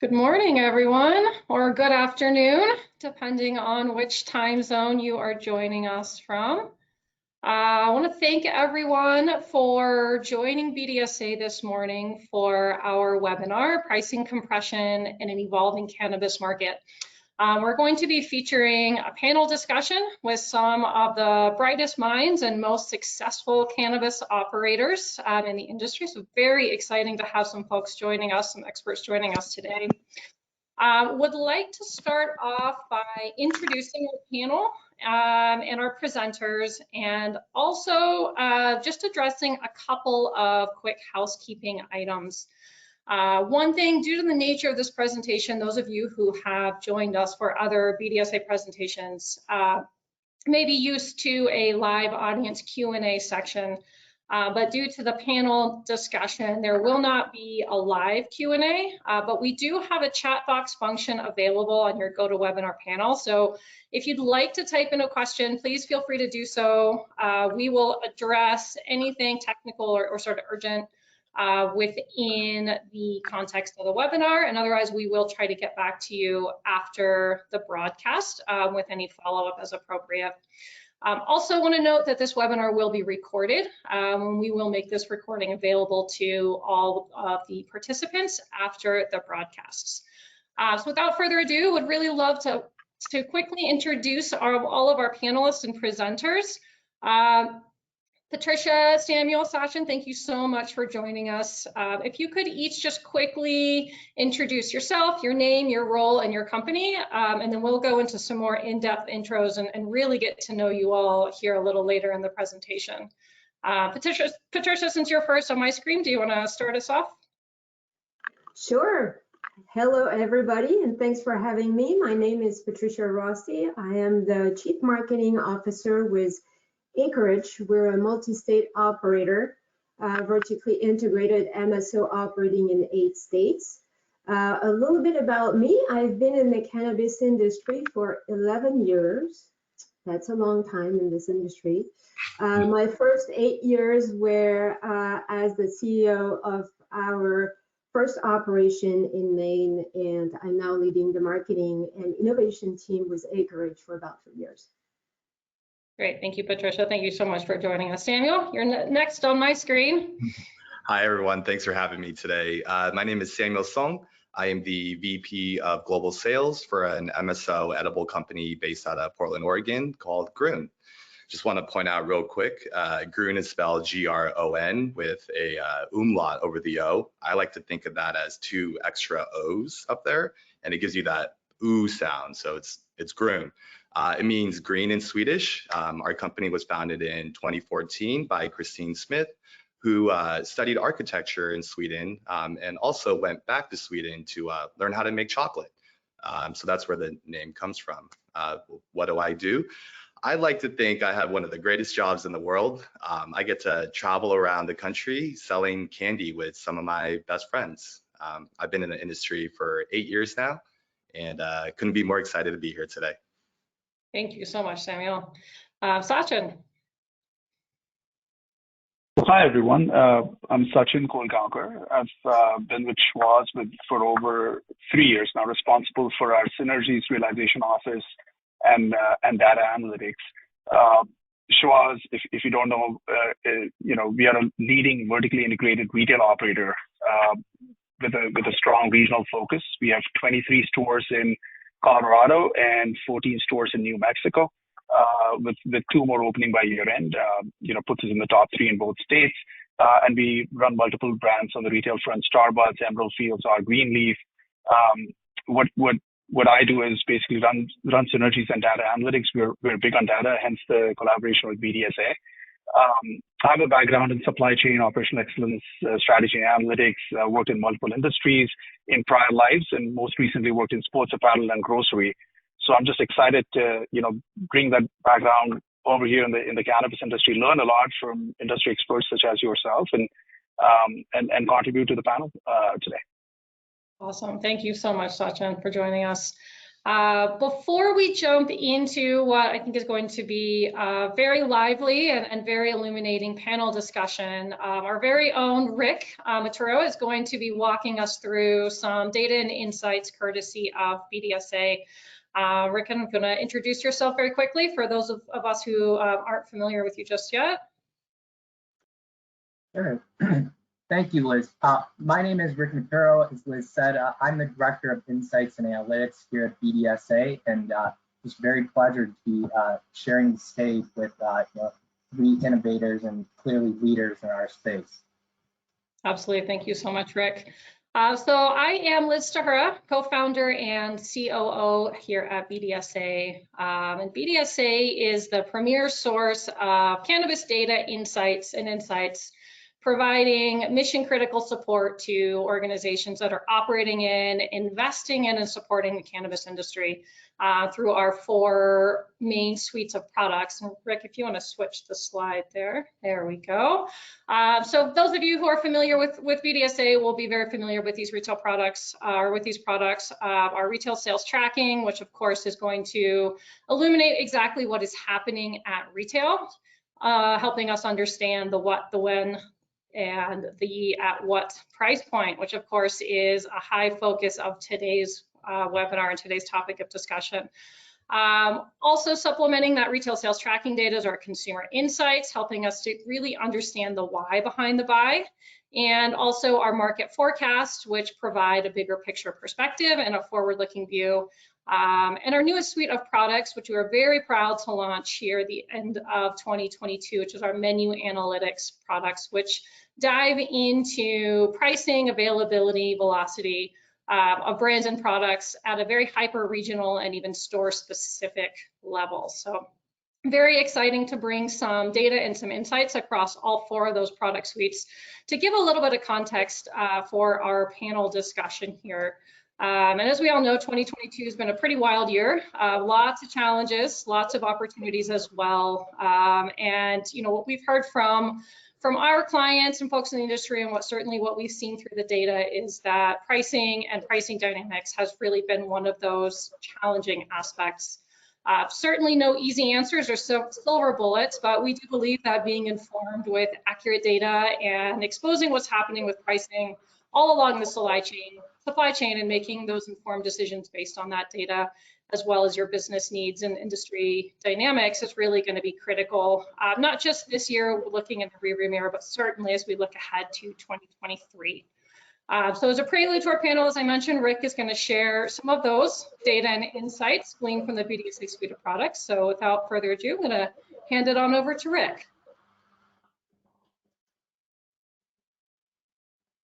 Good morning, everyone, or good afternoon, depending on which time zone you are joining us from. I want to thank everyone for joining BDSA this morning for our webinar, Pricing Compression in an Evolving Cannabis Market. We're going to be featuring a panel discussion with some of the brightest minds and most successful cannabis operators in the industry. So very exciting to have some folks joining us, some experts joining us today. Would like to start off by introducing our panel and our presenters, and also just addressing a couple of quick housekeeping items. One thing, due to the nature of this presentation, those of you who have joined us for other BDSA presentations may be used to a live audience Q&A section, but due to the panel discussion, there will not be a live Q&A, but we do have a chat box function available on your GoToWebinar panel. So if you'd like to type in a question, please feel free to do so. We will address anything technical or sort of urgent within the context of the webinar, and otherwise we will try to get back to you after the broadcast with any follow-up as appropriate. Also want to note that this webinar will be recorded. We will make this recording available to all of the participants after the broadcasts. So without further ado, would really love to quickly introduce all of our panelists and presenters. Patricia, Samuel, Sachin, thank you so much for joining us. If you could each just quickly introduce yourself, your name, your role, and your company, and then we'll go into some more in-depth intros and really get to know you all here a little later in the presentation. Patricia, since you're first on my screen, do you want to start us off? Sure. Hello, everybody, and thanks for having me. My name is Patricia Rossi. I am the Chief Marketing Officer with Acreage. We're a multi-state operator, vertically integrated MSO operating in 8 states. A little bit about me. I've been in the cannabis industry for 11 years. That's a long time in this industry. My first 8 years were as the CEO of our first operation in Maine, and I'm now leading the marketing and innovation team with Acreage for about 3 years. Great, thank you, Patricia. Thank you so much for joining us. Samuel, you're next on my screen. Hi, everyone. Thanks for having me today. My name is Samuel Song. I am the VP of Global Sales for an MSO edible company based out of Portland, Oregon called Groon. Just want to point out real quick, Groon is spelled G-R-O-N with a umlaut over the O. I like to think of that as 2 extra O's up there, and it gives you that oo sound, so it's Groon. It means green in Swedish. Our company was founded in 2014 by Christine Smith, who studied architecture in Sweden and also went back to Sweden to learn how to make chocolate. So that's where the name comes from. What do? I like to think I have one of the greatest jobs in the world. I get to travel around the country selling candy with some of my best friends. I've been in the industry for 8 years now, and couldn't be more excited to be here today. Thank you so much, Samuel. Sachin. Hi, everyone. I'm Sachin Kolgaonkar. I've been with Schwaz for over 3 years now, responsible for our synergies realization office and data analytics. Schwaz, if you don't know, we are a leading vertically integrated retail operator with a strong regional focus. We have 23 stores in Colorado and 14 stores in New Mexico, with 2 more opening by year end. Puts us in the top 3 in both states. And we run multiple brands on the retail front: Starbucks, Emerald Fields, or Greenleaf. What I do is basically run synergies and data analytics. We're big on data, hence the collaboration with BDSA. I have a background in supply chain, operational excellence, strategy and analytics, worked in multiple industries in prior lives, and most recently worked in sports apparel and grocery. So I'm just excited to, bring that background over here in the cannabis industry, learn a lot from industry experts such as yourself, and contribute to the panel today. Awesome. Thank you so much, Sachin, for joining us. Before we jump into what I think is going to be a very lively and very illuminating panel discussion, our very own Rick Maturo is going to be walking us through some data and insights courtesy of BDSA. Rick, I'm going to introduce yourself very quickly for those of us who aren't familiar with you just yet. Sure. Thank you, Liz. My name is Rick Maturo. As Liz said, I'm the Director of Insights and Analytics here at BDSA, and it's very pleasure to be sharing the stage with three innovators and clearly leaders in our space. Absolutely. Thank you so much, Rick. So I am Liz Tahura, co-founder and COO here at BDSA. And BDSA is the premier source of cannabis data, insights, providing mission critical support to organizations that are operating in, investing in, and supporting the cannabis industry through our 4 main suites of products. And Rick, if you want to switch the slide there we go. So those of you who are familiar with BDSA will be very familiar with these retail products, our retail sales tracking, which of course is going to illuminate exactly what is happening at retail, helping us understand the what, the when, and the at what price point, which of course is a high focus of today's webinar and today's topic of discussion. Also supplementing that retail sales tracking data is our consumer insights, helping us to really understand the why behind the buy, and also our market forecast, which provide a bigger picture perspective and a forward-looking view. And our newest suite of products, which we are very proud to launch here at the end of 2022, which is our menu analytics products, which dive into pricing, availability, velocity of brands and products at a very hyper regional and even store specific level. So very exciting to bring some data and some insights across all 4 of those product suites to give a little bit of context for our panel discussion here. And as we all know, 2022 has been a pretty wild year. Lots of challenges, lots of opportunities as well. And what we've heard from our clients and folks in the industry, and what we've seen through the data, is that pricing and pricing dynamics has really been one of those challenging aspects. Certainly no easy answers or silver bullets, but we do believe that being informed with accurate data and exposing what's happening with pricing all along the supply chain and making those informed decisions based on that data, as well as your business needs and industry dynamics, is really going to be critical, not just this year looking in the rearview mirror, but certainly as we look ahead to 2023. So as a prelude to our panel, as I mentioned, Rick is going to share some of those data and insights gleaned from the BDSA suite of products. So without further ado, I'm going to hand it on over to Rick.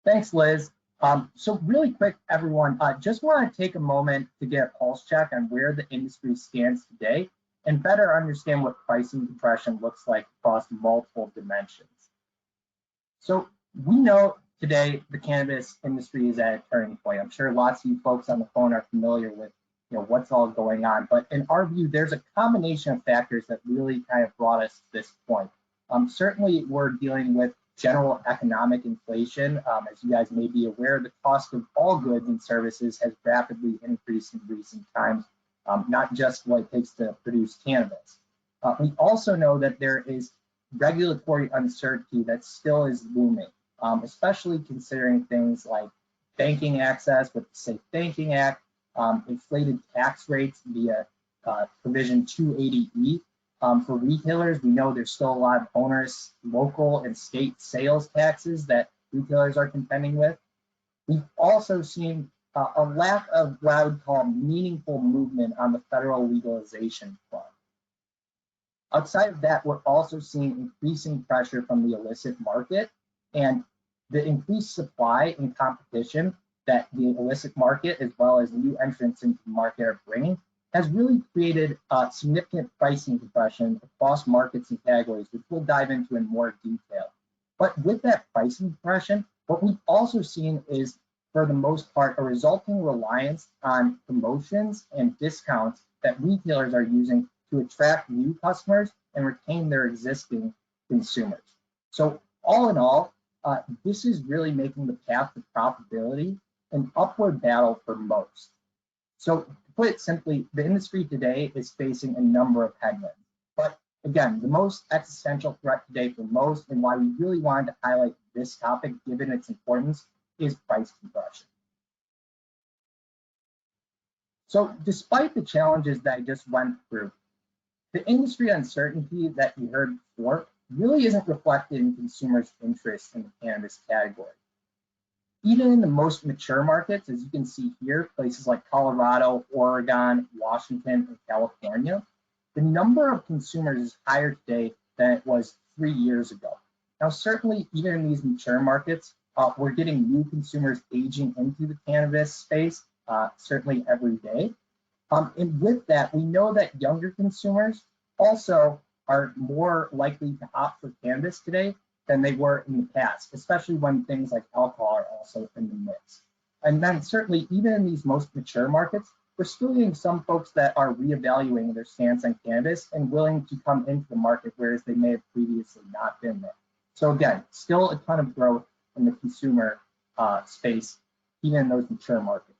Thanks, Liz. So really quick, everyone, just want to take a moment to get a pulse check on where the industry stands today and better understand what pricing compression looks like across multiple dimensions. So we know today the cannabis industry is at a turning point. I'm sure lots of you folks on the phone are familiar with what's all going on, but in our view, there's a combination of factors that really kind of brought us to this point. Certainly, we're dealing with general economic inflation. As you guys may be aware, the cost of all goods and services has rapidly increased in recent times, not just what it takes to produce cannabis. We also know that there is regulatory uncertainty that still is looming, especially considering things like banking access with the Safe Banking Act, inflated tax rates via Provision 280E. For retailers, we know there's still a lot of onerous local and state sales taxes that retailers are contending with. We've also seen a lack of what I would call meaningful movement on the federal legalization front. Outside of that, we're also seeing increasing pressure from the illicit market, and the increased supply and competition that the illicit market, as well as new entrants into the market, are bringing, has really created significant pricing compression across markets and categories, which we'll dive into in more detail. But with that pricing compression, what we've also seen is, for the most part, a resulting reliance on promotions and discounts that retailers are using to attract new customers and retain their existing consumers. So all in all, this is really making the path to profitability an upward battle for most. So to put it simply, the industry today is facing a number of headwinds. But again, the most existential threat today for most, and why we really wanted to highlight this topic given its importance, is price compression. So despite the challenges that I just went through, the industry uncertainty that you heard before really isn't reflected in consumers' interest in the cannabis category. Even in the most mature markets, as you can see here, places like Colorado, Oregon, Washington, and California, the number of consumers is higher today than it was 3 years ago. Now, certainly, even in these mature markets, we're getting new consumers aging into the cannabis space, certainly every day. And with that, we know that younger consumers also are more likely to opt for cannabis today than they were in the past, especially when things like alcohol are also in the mix. And then certainly, even in these most mature markets, we're still getting some folks that are reevaluating their stance on cannabis and willing to come into the market, whereas they may have previously not been there. So again, still a ton of growth in the consumer space, even in those mature markets.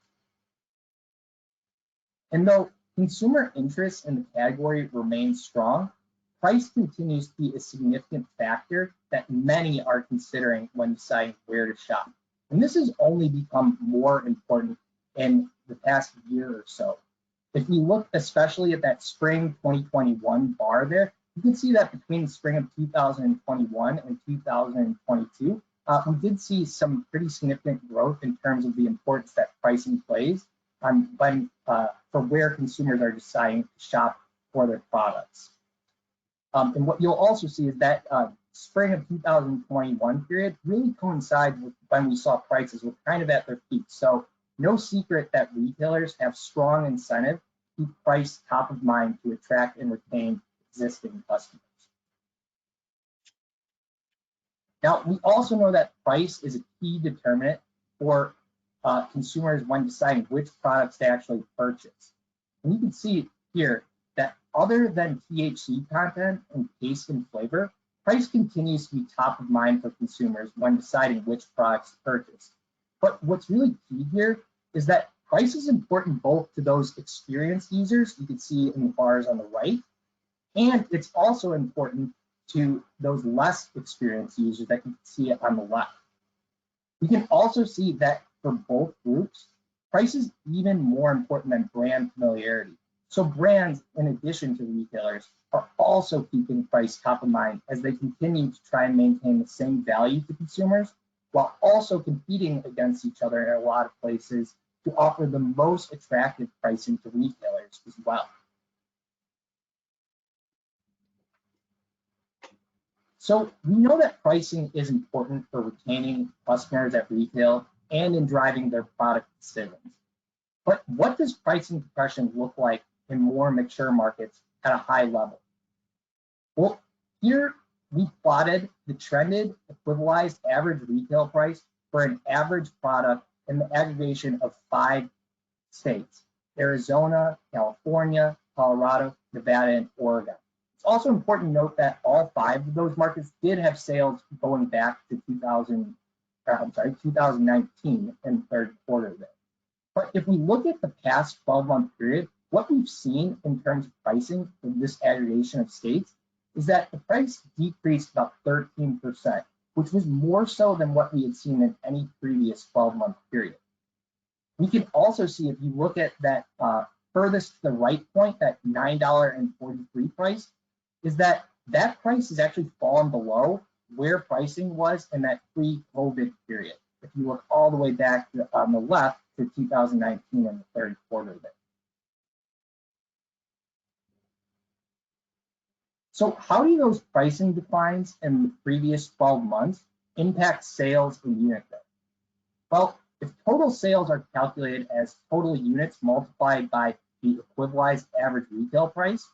And though consumer interest in the category remains strong, price continues to be a significant factor that many are considering when deciding where to shop. And this has only become more important in the past year or so. If you look especially at that spring 2021 bar there, you can see that between the spring of 2021 and 2022, we did see some pretty significant growth in terms of the importance that pricing plays for where consumers are deciding to shop for their products. And what you'll also see is that spring of 2021 period really coincides with when we saw prices were kind of at their peak. So no secret that retailers have strong incentive to keep price top of mind to attract and retain existing customers. Now, we also know that price is a key determinant for consumers when deciding which products to actually purchase. And you can see here that other than THC content and taste and flavor, price continues to be top of mind for consumers when deciding which products to purchase. But what's really key here is that price is important both to those experienced users, you can see in the bars on the right, and it's also important to those less experienced users that you can see on the left. We can also see that for both groups, price is even more important than brand familiarity. So brands, in addition to retailers, are also keeping price top of mind as they continue to try and maintain the same value to consumers, while also competing against each other in a lot of places to offer the most attractive pricing to retailers as well. So we know that pricing is important for retaining customers at retail and in driving their product decisions. But what does pricing compression look like in more mature markets at a high level? Well, here we plotted the trended equivalized average retail price for an average product in the aggregation of 5 states: Arizona, California, Colorado, Nevada, and Oregon. It's also important to note that all 5 of those markets did have sales going back to 2019 in the third quarter there. But if we look at the past 12-month period, what we've seen in terms of pricing for this aggregation of states is that the price decreased about 13%, which was more so than what we had seen in any previous 12-month period. We can also see, if you look at that furthest to the right point, that $9.43 price, is that price has actually fallen below where pricing was in that pre-COVID period. If you look all the way back on the left to 2019 in the third quarter there. So how do those pricing declines in the previous 12 months impact sales and unit growth? Well, if total sales are calculated as total units multiplied by the equivalized average retail price,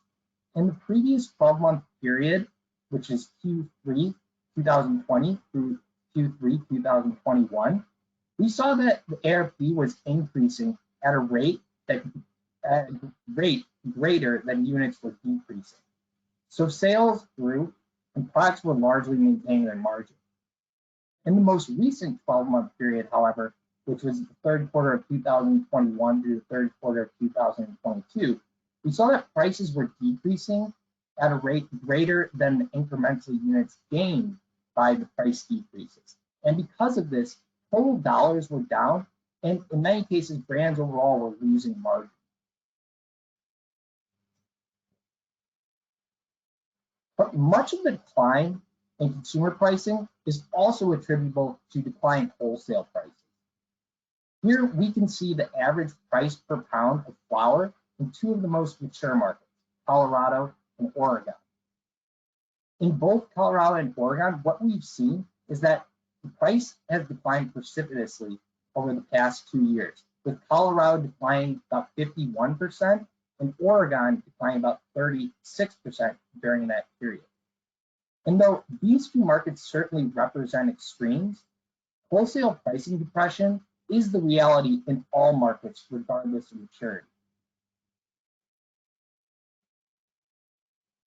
in the previous 12-month period, which is Q3 2020 through Q3 2021, we saw that the ARP was increasing at a rate greater than units were decreasing. So sales grew and products were largely maintaining their margin. In the most recent 12-month period, however, which was the third quarter of 2021 through the third quarter of 2022, we saw that prices were decreasing at a rate greater than the incremental units gained by the price decreases. And because of this, total dollars were down, and in many cases, brands overall were losing margin. But much of the decline in consumer pricing is also attributable to declining wholesale prices. Here we can see the average price per pound of flower in two of the most mature markets, Colorado and Oregon. In both Colorado and Oregon, what we've seen is that the price has declined precipitously over the past 2 years, with Colorado declining about 51% and Oregon declining about 36% during that period. And though these two markets certainly represent extremes, wholesale pricing depression is the reality in all markets, regardless of maturity.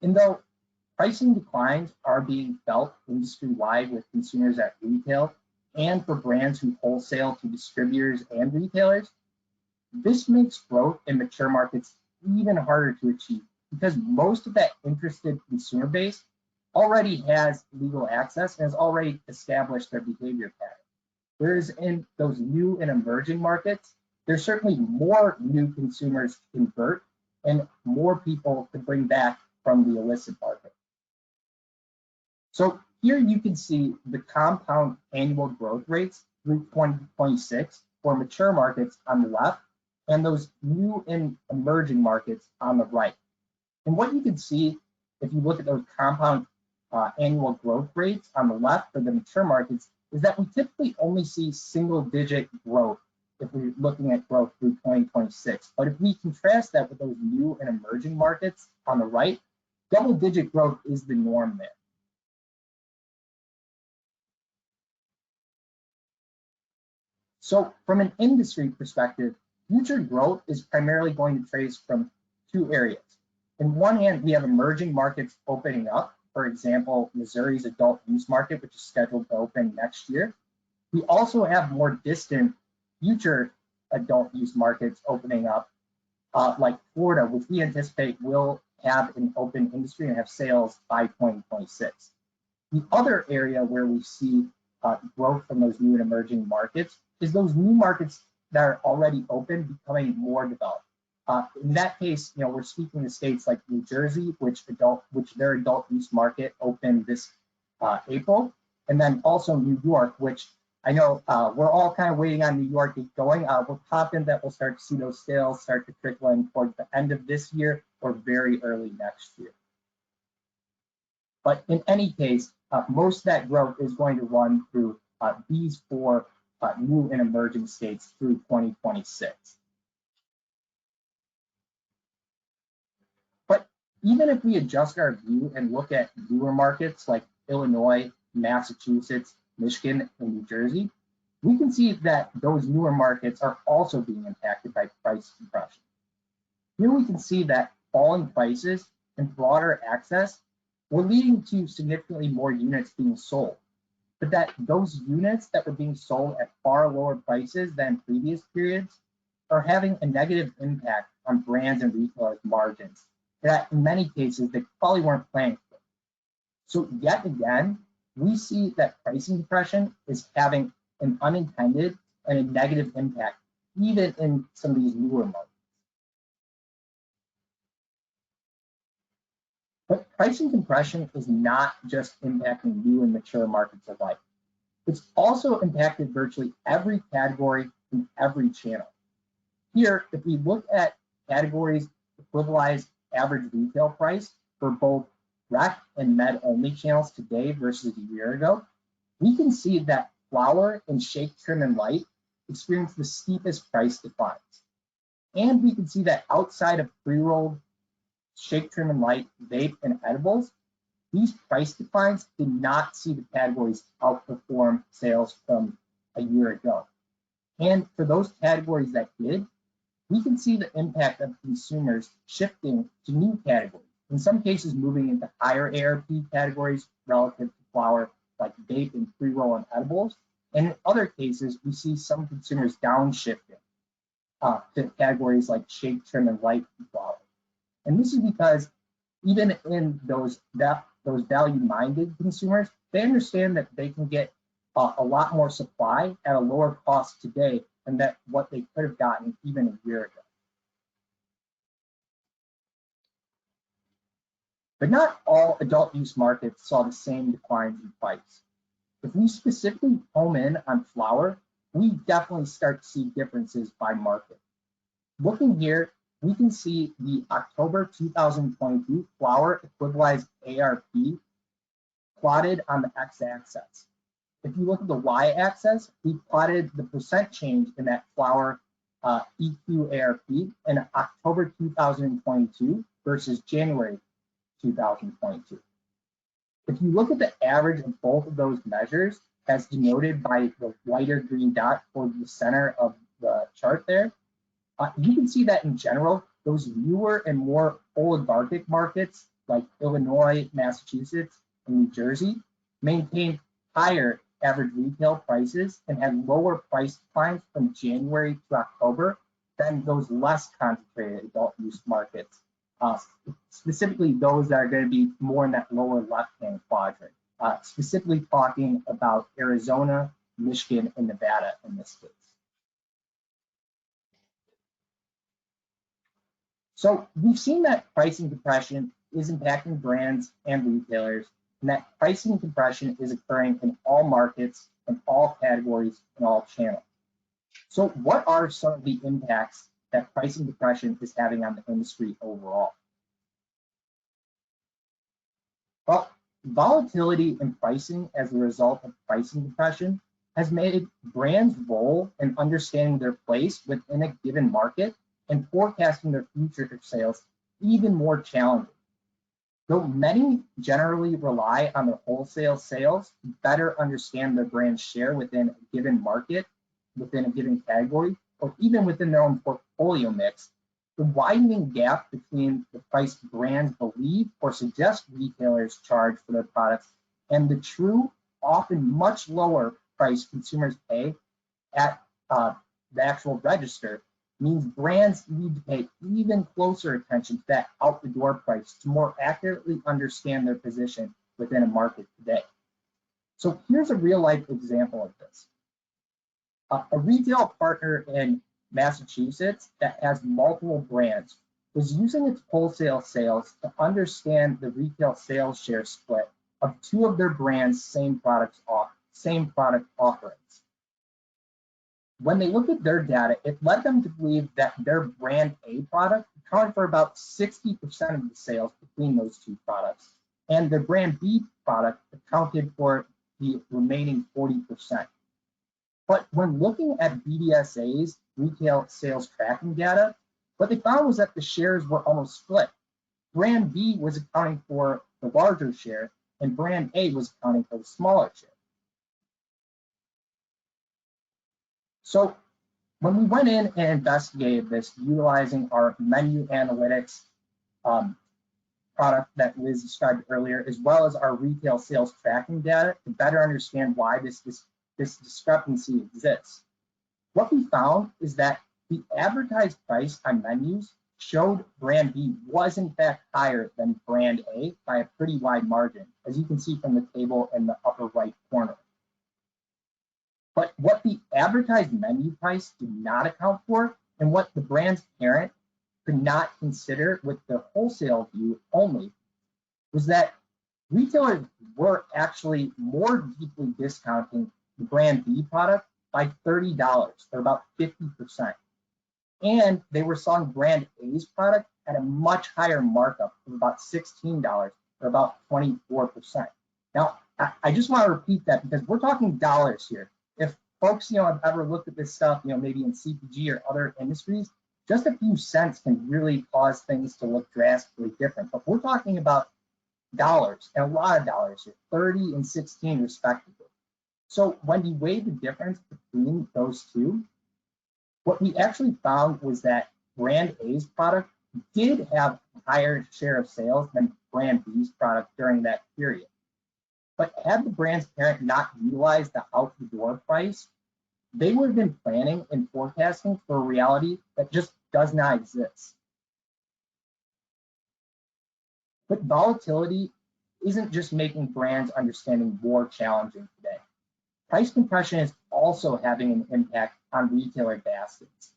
And though pricing declines are being felt industry-wide with consumers at retail and for brands who wholesale to distributors and retailers, this makes growth in mature markets even harder to achieve because most of that interested consumer base already has legal access and has already established their behavior pattern. Whereas in those new and emerging markets, there's certainly more new consumers to convert and more people to bring back from the illicit market. So here you can see the compound annual growth rates through 2026 for mature markets on the left and those new and emerging markets on the right. And what you can see if you look at those compound annual growth rates on the left for the mature markets is that we typically only see single-digit growth if we're looking at growth through 2026. But if we contrast that with those new and emerging markets on the right, double-digit growth is the norm there. So from an industry perspective, future growth is primarily going to trace from two areas. On one hand, we have emerging markets opening up. For example, Missouri's adult use market, which is scheduled to open next year. We also have more distant future adult use markets opening up, like Florida, which we anticipate will have an open industry and have sales by 2026. The other area where we see growth from those new and emerging markets is those new markets that are already open becoming more developed. In that case, we're speaking to states like New Jersey, which their adult use market opened this April, and then also New York, which I know we're all kind of waiting on New York to get going. We're confident that we'll start to see those sales start to trickle in towards the end of this year or very early next year. But in any case, most of that growth is going to run through these four new and emerging states through 2026. Even if we adjust our view and look at newer markets like Illinois, Massachusetts, Michigan, and New Jersey, we can see that those newer markets are also being impacted by price compression. Here we can see that falling prices and broader access were leading to significantly more units being sold, but that those units that were being sold at far lower prices than previous periods are having a negative impact on brands and retailers' margins that in many cases they probably weren't planning for. So yet again, we see that pricing depression is having an unintended and a negative impact, even in some of these newer markets. But pricing compression is not just impacting new and mature markets alike. It's also impacted virtually every category in every channel. Here, if we look at categories equivalized average retail price for both rec and med only channels today versus a year ago, we can see that flower and shake, trim, and light experience the steepest price declines. And we can see that outside of pre-rolled, shake, trim, and light, vape, and edibles, these price declines did not see the categories outperform sales from a year ago. And for those categories that did, we can see the impact of consumers shifting to new categories, in some cases moving into higher ARP categories relative to flower, like vape and pre-roll and edibles, And in other cases, we see some consumers downshifting to categories like shake, trim, and light flower. And this is because even in those value-minded consumers, they understand that they can get a lot more supply at a lower cost today than what they could have gotten even a year ago. But not all adult use markets saw the same declines in price. If we specifically home in on flower, we definitely start to see differences by market. Looking here, we can see the October 2022 flower equivalized ARP plotted on the x-axis. If you look at the y-axis, we plotted the percent change in that flower EQ ARP in October 2022 versus January 2022. If you look at the average of both of those measures, as denoted by the lighter green dot towards the center of the chart there, you can see that in general, those newer and more oligarchic markets like Illinois, Massachusetts, and New Jersey maintain higher average retail prices and had lower price declines from January to October than those less concentrated adult use markets, specifically those that are going to be more in that lower left-hand quadrant, specifically talking about Arizona, Michigan, and Nevada in this case. So we've seen that pricing compression is impacting brands and retailers, and that pricing compression is occurring in all markets, in all categories, in all channels. So what are some of the impacts that pricing compression is having on the industry overall? Well, volatility in pricing as a result of pricing compression has made brands' role in understanding their place within a given market and forecasting their future sales even more challenging. Though many generally rely on their wholesale sales to better understand their brand's share within a given market, within a given category, or even within their own portfolio mix, the widening gap between the price brands believe or suggest retailers charge for their products and the true, often much lower price consumers pay at the actual register means brands need to pay even closer attention to that out the door price to more accurately understand their position within a market today. So here's a real life example of this. A retail partner in Massachusetts that has multiple brands was using its wholesale sales to understand the retail sales share split of two of their brands' same product offerings. When they looked at their data, it led them to believe that their brand A product accounted for about 60% of the sales between those two products, and their brand B product accounted for the remaining 40%. But when looking at BDSA's retail sales tracking data, what they found was that the shares were almost split. Brand B was accounting for the larger share, and brand A was accounting for the smaller share. So when we went in and investigated this utilizing our menu analytics product that Liz described earlier, as well as our retail sales tracking data to better understand why this discrepancy exists, what we found is that the advertised price on menus showed brand B was in fact higher than brand A by a pretty wide margin, as you can see from the table in the upper right corner. But what the advertised menu price did not account for, and what the brand's parent could not consider with the wholesale view only, was that retailers were actually more deeply discounting the brand B product by $30, or about 50%. And they were selling brand A's product at a much higher markup of about $16, or about 24%. Now, I just want to repeat that because we're talking dollars here. If folks, have ever looked at this stuff, maybe in CPG or other industries, just a few cents can really cause things to look drastically different. But we're talking about dollars, and a lot of dollars here, 30 and 16 respectively. So when you weigh the difference between those two, what we actually found was that brand A's product did have a higher share of sales than brand B's product during that period. But had the brand's parent not utilized the out-the-door price, they would have been planning and forecasting for a reality that just does not exist. But volatility isn't just making brands understanding more challenging today. Price compression is also having an impact on retailer baskets.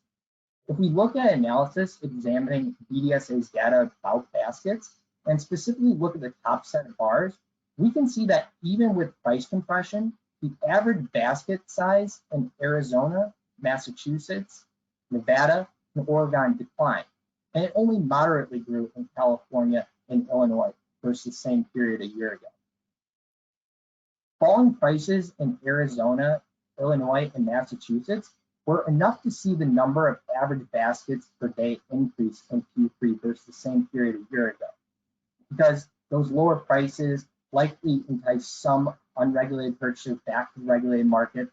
If we look at analysis examining BDSA's data about baskets, and specifically look at the top set of bars, we can see that even with price compression, the average basket size in Arizona, Massachusetts, Nevada, and Oregon declined, and it only moderately grew in California and Illinois versus the same period a year ago. Falling prices in Arizona, Illinois, and Massachusetts were enough to see the number of average baskets per day increase in Q3 versus the same period a year ago, because those lower prices likely entice some unregulated purchasers back to the regulated market.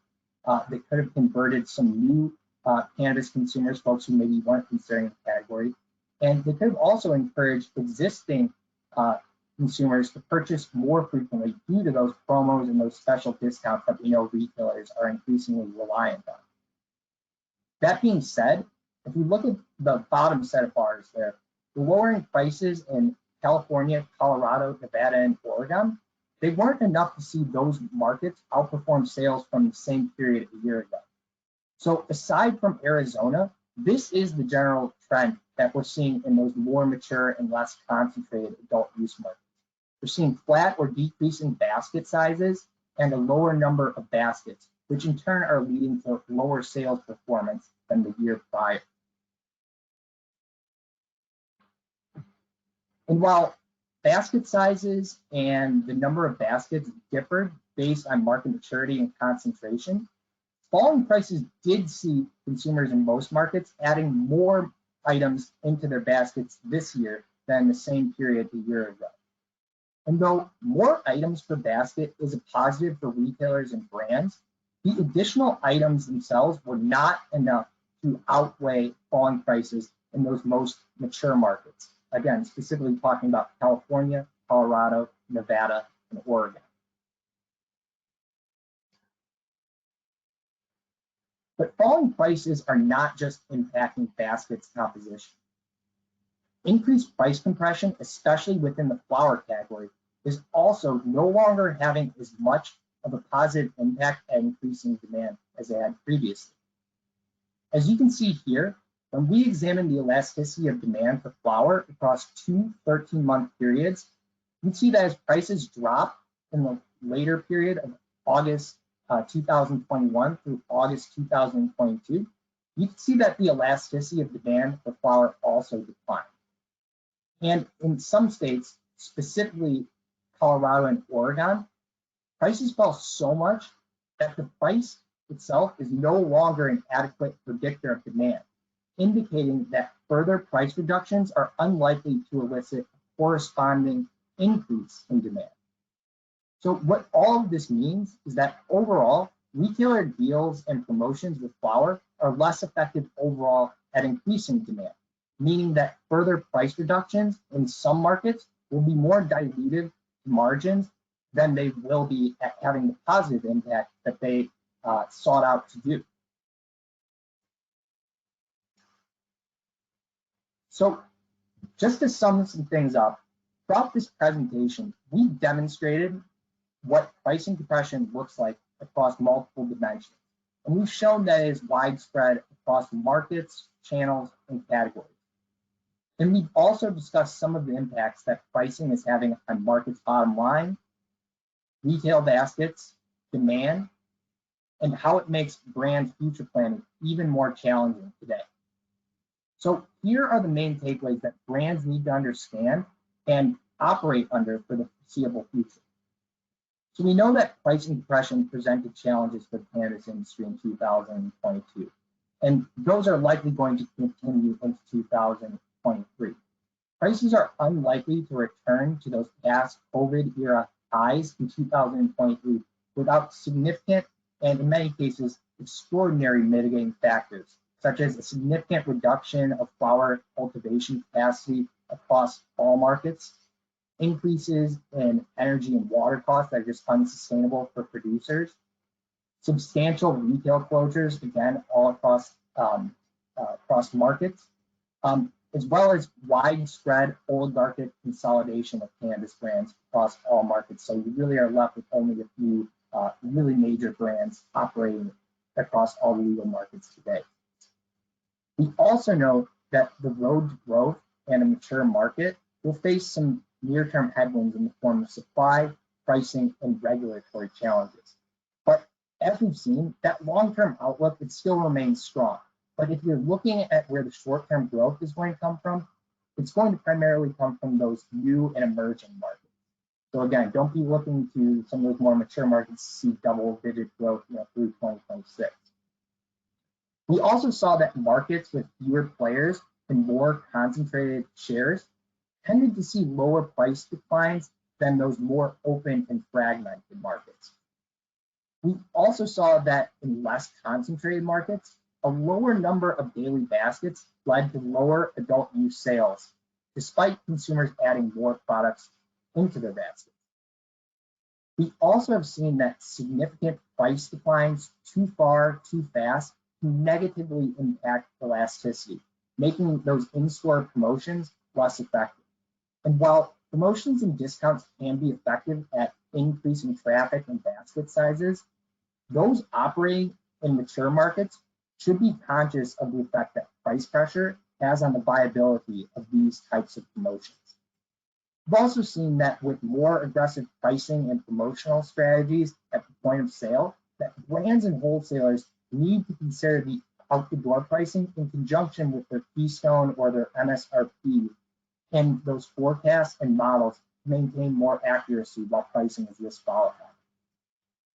They could have converted some new cannabis consumers, folks who maybe weren't considering the category, and they could have also encouraged existing consumers to purchase more frequently due to those promos and those special discounts that we know retailers are increasingly reliant on. That being said, if we look at the bottom set of bars there, the lowering prices in California, Colorado, Nevada, and Oregon, they weren't enough to see those markets outperform sales from the same period a year ago. So aside from Arizona, this is the general trend that we're seeing in those more mature and less concentrated adult use markets. We're seeing flat or decreasing basket sizes and a lower number of baskets, which in turn are leading to lower sales performance than the year prior. And while basket sizes and the number of baskets differed based on market maturity and concentration, falling prices did see consumers in most markets adding more items into their baskets this year than the same period a year ago. And though more items per basket is a positive for retailers and brands, the additional items themselves were not enough to outweigh falling prices in those most mature markets. Again, specifically talking about California, Colorado, Nevada, and Oregon. But falling prices are not just impacting baskets composition. Increased price compression, especially within the flower category, is also no longer having as much of a positive impact at increasing demand as it had previously. As you can see here, when we examine the elasticity of demand for flower across two 13-month periods, you can see that as prices drop in the later period of August 2021 through August 2022, you can see that the elasticity of demand for flower also declined. And in some states, specifically Colorado and Oregon, prices fell so much that the price itself is no longer an adequate predictor of demand, indicating that further price reductions are unlikely to elicit a corresponding increase in demand. So what all of this means is that overall, retailer deals and promotions with flower are less effective overall at increasing demand, meaning that further price reductions in some markets will be more dilutive to margins than they will be at having the positive impact that they sought out to do. So just to sum some things up, throughout this presentation, we demonstrated what pricing compression looks like across multiple dimensions. And we've shown that it is widespread across markets, channels, and categories. And we've also discussed some of the impacts that pricing is having on markets' bottom line, retail baskets, demand, and how it makes brand future planning even more challenging today. So here are the main takeaways that brands need to understand and operate under for the foreseeable future. So we know that pricing compression presented challenges for the cannabis industry in 2022, and those are likely going to continue into 2023. Prices are unlikely to return to those past COVID era highs in 2023 without significant and in many cases extraordinary mitigating factors, such as a significant reduction of flower cultivation capacity across all markets, increases in energy and water costs that are just unsustainable for producers, substantial retail closures, again, all across markets, as well as widespread oligarchic consolidation of cannabis brands across all markets. So you really are left with only a few really major brands operating across all the legal markets today. We also know that the road to growth and a mature market will face some near-term headwinds in the form of supply, pricing, and regulatory challenges. But as we've seen, that long-term outlook, it still remains strong. But if you're looking at where the short-term growth is going to come from, it's going to primarily come from those new and emerging markets. So again, don't be looking to some of those more mature markets to see double-digit growth through 2026. We also saw that markets with fewer players and more concentrated shares tended to see lower price declines than those more open and fragmented markets. We also saw that in less concentrated markets, a lower number of daily baskets led to lower adult use sales, despite consumers adding more products into their baskets. We also have seen that significant price declines too far, too fast, can negatively impact elasticity, making those in-store promotions less effective. And while promotions and discounts can be effective at increasing traffic and basket sizes, those operating in mature markets should be conscious of the effect that price pressure has on the viability of these types of promotions. We've also seen that with more aggressive pricing and promotional strategies at the point of sale, that brands and wholesalers need to consider the out-the-door pricing in conjunction with their keystone or their MSRP and those forecasts and models to maintain more accuracy while pricing is this volatile.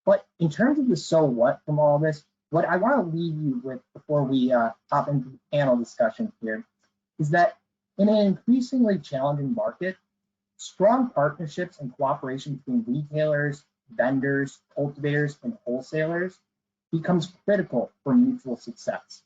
But in terms of the so what from all this, what I want to leave you with before we hop into the panel discussion here is that in an increasingly challenging market, strong partnerships and cooperation between retailers, vendors, cultivators, and wholesalers becomes critical for mutual success.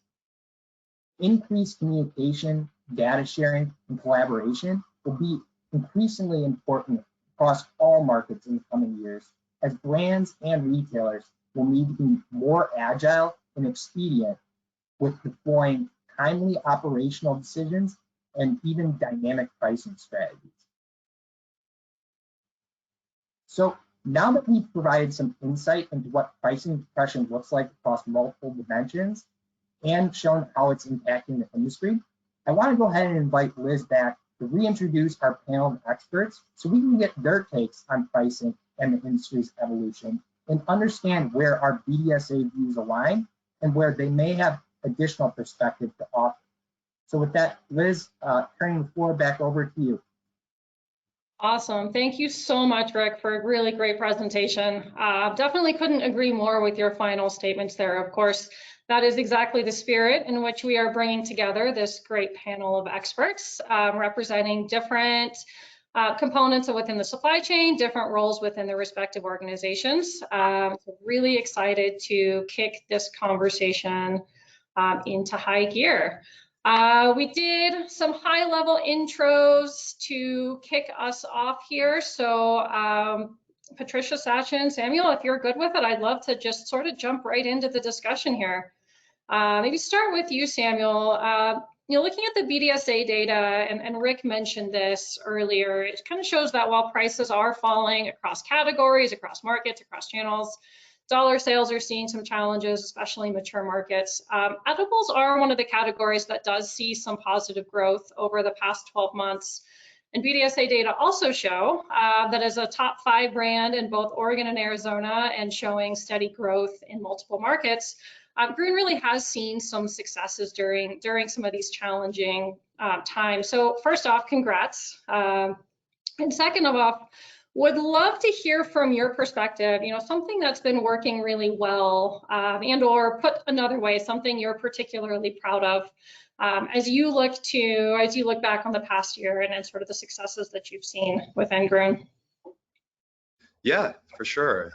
Increased communication, data sharing, and collaboration will be increasingly important across all markets in the coming years, as brands and retailers will need to be more agile and expedient with deploying timely operational decisions and even dynamic pricing strategies. So now that we've provided some insight into what pricing depression looks like across multiple dimensions and shown how it's impacting the industry, I want to go ahead and invite Liz back to reintroduce our panel of experts so we can get their takes on pricing and the industry's evolution and understand where our BDSA views align and where they may have additional perspective to offer. So with that, Liz, turning the floor back over to you. Awesome. Thank you so much, Rick, for a really great presentation. Definitely couldn't agree more with your final statements there. Of course, that is exactly the spirit in which we are bringing together this great panel of experts representing different components within the supply chain, different roles within the respective organizations. So really excited to kick this conversation into high gear. We did some high-level intros to kick us off here. So Patricia, Sachin, Samuel, if you're good with it, I'd love to just sort of jump right into the discussion here. Maybe start with you, Samuel. Looking at the BDSA data, and Rick mentioned this earlier, it kind of shows that while prices are falling across categories, across markets, across channels, dollar sales are seeing some challenges, especially in mature markets. Edibles are one of the categories that does see some positive growth over the past 12 months. And BDSA data also show that as a top 5 brand in both Oregon and Arizona and showing steady growth in multiple markets, Grün really has seen some successes during some of these challenging times. So first off, congrats. And second of all, would love to hear from your perspective, something that's been working really well and or put another way, something you're particularly proud of as you look back on the past year and sort of the successes that you've seen within Grün. Yeah, for sure.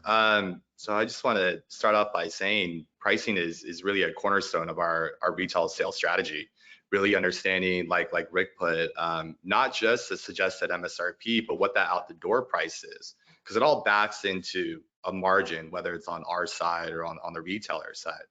So I just want to start off by saying pricing is really a cornerstone of our retail sales strategy. really understanding, like Rick put, not just the suggested MSRP, but what that out the door price is, because it all backs into a margin, whether it's on our side or on the retailer side,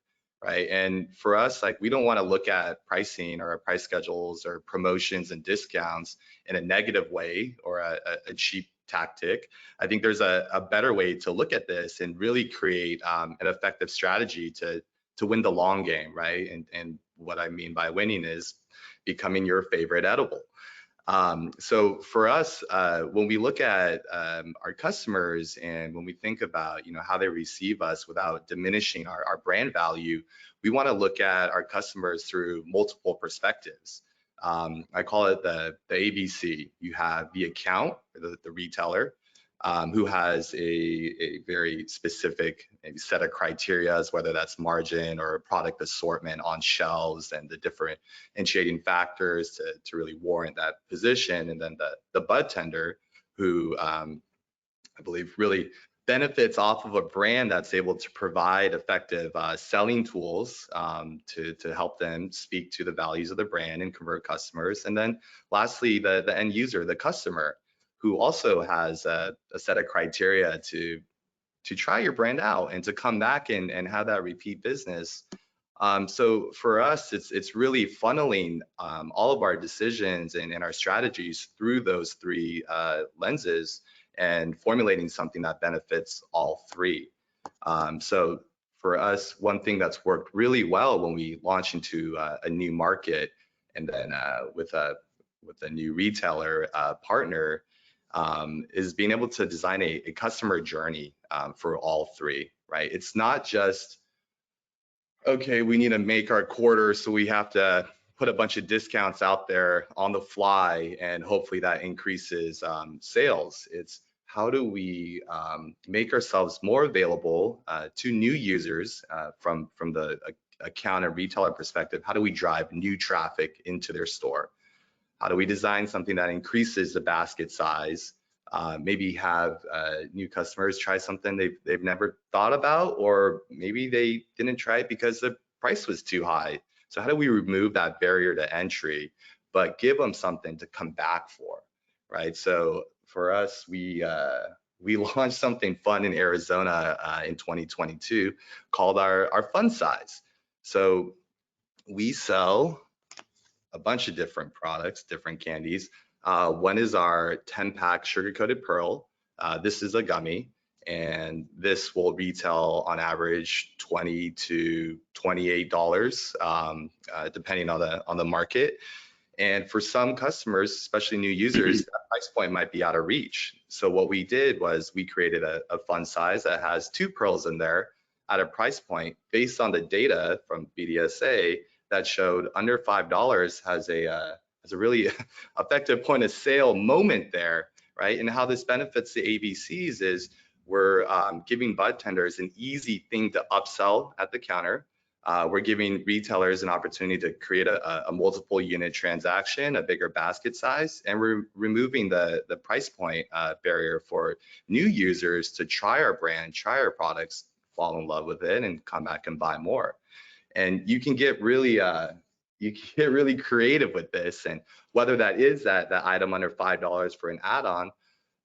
right? And for us, like, we don't want to look at pricing or price schedules or promotions and discounts in a negative way or a cheap tactic. I think there's a better way to look at this and really create an effective strategy to win the long game, right? And what I mean by winning is becoming your favorite edible. So for us, when we look at our customers and when we think about, you know, how they receive us without diminishing our brand value, we want to look at our customers through multiple perspectives. I call it the ABC. You have the account, the retailer, who has a very specific maybe set of criteria, whether that's margin or product assortment on shelves and the differentiating factors to really warrant that position. And then the bud tender, who I believe really benefits off of a brand that's able to provide effective selling tools to help them speak to the values of the brand and convert customers. And then lastly, the end user, the customer, who also has a set of criteria to try your brand out and to come back and have that repeat business. So for us, it's really funneling all of our decisions and our strategies through those three lenses and formulating something that benefits all three. So for us, one thing that's worked really well when we launch into a new market and then with a new retailer partner is being able to design a customer journey for all three, right? It's not just, okay, we need to make our quarter, so we have to put a bunch of discounts out there on the fly and hopefully that increases sales. It's how do we make ourselves more available to new users from the account and retailer perspective? How do we drive new traffic into their store? How do we design something that increases the basket size? Maybe have new customers try something they've never thought about, or maybe they didn't try it because the price was too high. So how do we remove that barrier to entry, but give them something to come back for, right? So for us, we launched something fun in Arizona in 2022 called our fun size. So we sell a bunch of different products, different candies. One is our 10-pack sugar-coated pearl. This is a gummy, and this will retail on average $20 to $28, depending on the market. And for some customers, especially new users, that price point might be out of reach. So what we did was we created a fun size that has 2 pearls in there at a price point based on the data from BDSA that showed under $5 has a really effective point of sale moment there, right? And how this benefits the ABCs is we're giving bud tenders an easy thing to upsell at the counter. We're giving retailers an opportunity to create a multiple unit transaction, a bigger basket size, and we're removing the price point barrier for new users to try our brand, try our products, fall in love with it, and come back and buy more. And you can get really creative with this, and whether that is that item under $5 for an add-on,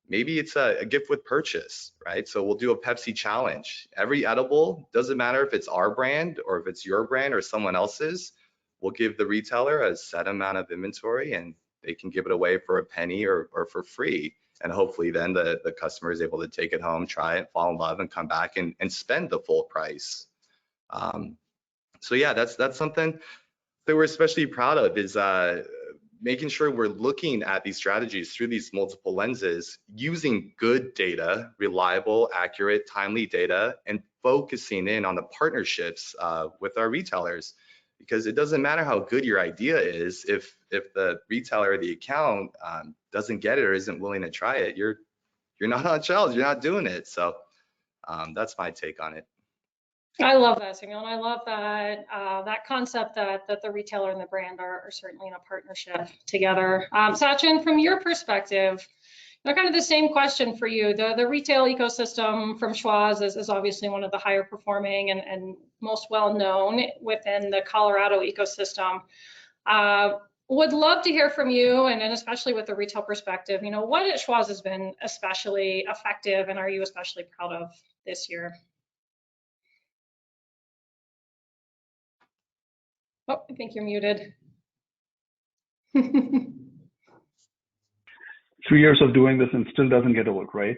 maybe it's a gift with purchase, right? So we'll do a Pepsi challenge. Every edible, doesn't matter if it's our brand or if it's your brand or someone else's, we'll give the retailer a set amount of inventory and they can give it away for a penny or for free. And hopefully then the customer is able to take it home, try it, fall in love, and come back and spend the full price. So yeah, that's something that we're especially proud of, is making sure we're looking at these strategies through these multiple lenses, using good data, reliable, accurate, timely data, and focusing in on the partnerships with our retailers. Because it doesn't matter how good your idea is, if the retailer or the account doesn't get it or isn't willing to try it, you're not on shelves, you're not doing it. So that's my take on it. I love that, Samuel, and I love that that concept that the retailer and the brand are certainly in a partnership together. Sachin, from your perspective, kind of the same question for you. The retail ecosystem from Schwazze is obviously one of the higher performing and most well known within the Colorado ecosystem. Would love to hear from you, and especially with the retail perspective, what at Schwazze has been especially effective and are you especially proud of this year? Oh, I think you're muted. 3 years of doing this and still doesn't get old, right?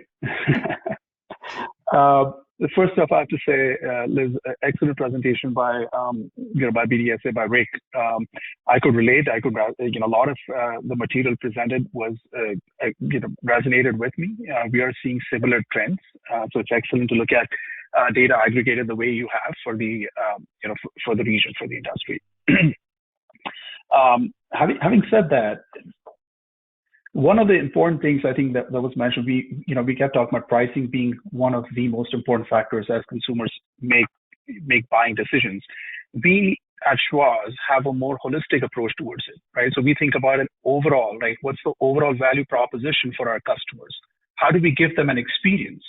First off, I have to say, Liz, excellent presentation by by BDSA, by Rick. I could relate. A lot of the material presented was resonated with me. We are seeing similar trends, so it's excellent to look at data aggregated the way you have for the for the region, for the industry. Having said that, one of the important things I think that was mentioned, we kept talking about pricing being one of the most important factors as consumers make buying decisions. We at Schwazze have a more holistic approach towards it, right? So we think about it overall, right? What's the overall value proposition for our customers? How do we give them an experience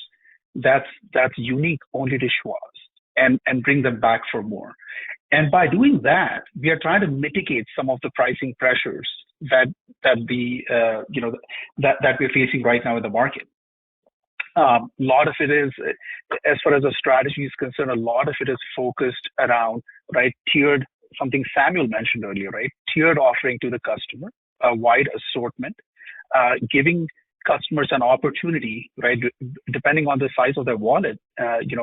that's unique only to Schwazze and bring them back for more? And by doing that, we are trying to mitigate some of the pricing pressures that we're facing right now in the market. A lot of it is, as far as the strategy is concerned, a lot of it is focused around, right, tiered, something Samuel mentioned earlier, right, tiered offering to the customer, a wide assortment, giving customers an opportunity, right, depending on the size of their wallet,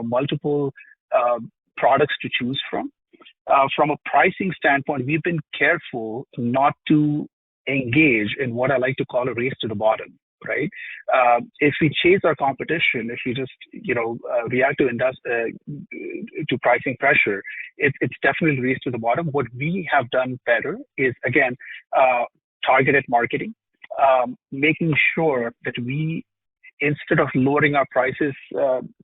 multiple products to choose from. From a pricing standpoint, we've been careful not to engage in what I like to call a race to the bottom, right? If we chase our competition, if we just, react to pricing pressure, it's definitely a race to the bottom. What we have done better is, again, targeted marketing, making sure that we, instead of lowering our prices,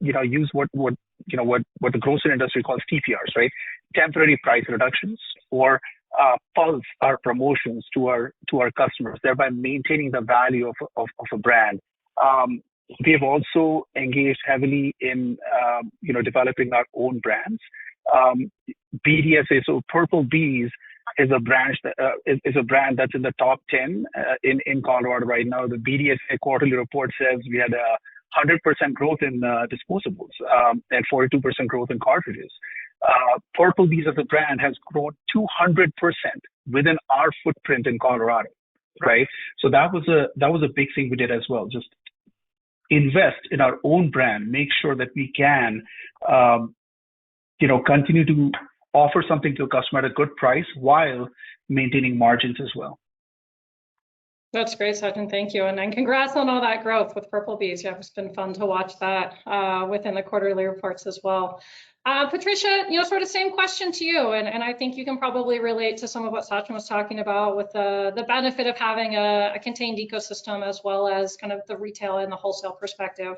use what the grocery industry calls TPRs, right? Temporary price reductions, or pulse our promotions to our customers, thereby maintaining the value of a brand. We have also engaged heavily in developing our own brands. BDSA, so Purple Bees is a brand that's in the top 10 in Colorado right now. The BDSA quarterly report says we had 100% growth in disposables and 42% growth in cartridges. Purple Bees as a brand has grown 200% within our footprint in Colorado, right? So that was a big thing we did as well. Just invest in our own brand, make sure that we can, continue to offer something to a customer at a good price while maintaining margins as well. That's great, Sachin. Thank you. And congrats on all that growth with Purple Bees. Yeah, it's been fun to watch that within the quarterly reports as well. Patricia, sort of same question to you. And I think you can probably relate to some of what Sachin was talking about with the benefit of having a contained ecosystem, as well as kind of the retail and the wholesale perspective.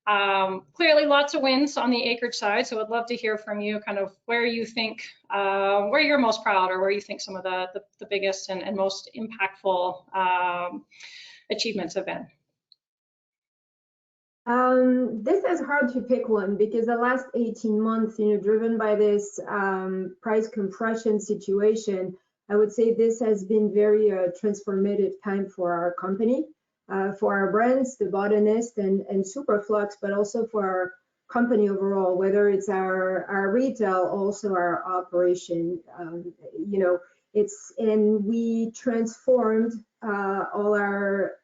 Clearly lots of wins on the acreage side, so I'd love to hear from you kind of where you think, where you're most proud, or where you think some of the biggest and most impactful achievements have been. This is hard to pick one, because the last 18 months, driven by this price compression situation, I would say this has been very transformative time for our company. For our brands, The Botanist and Superflux, but also for our company overall, whether it's our retail, also our operation. And we transformed all our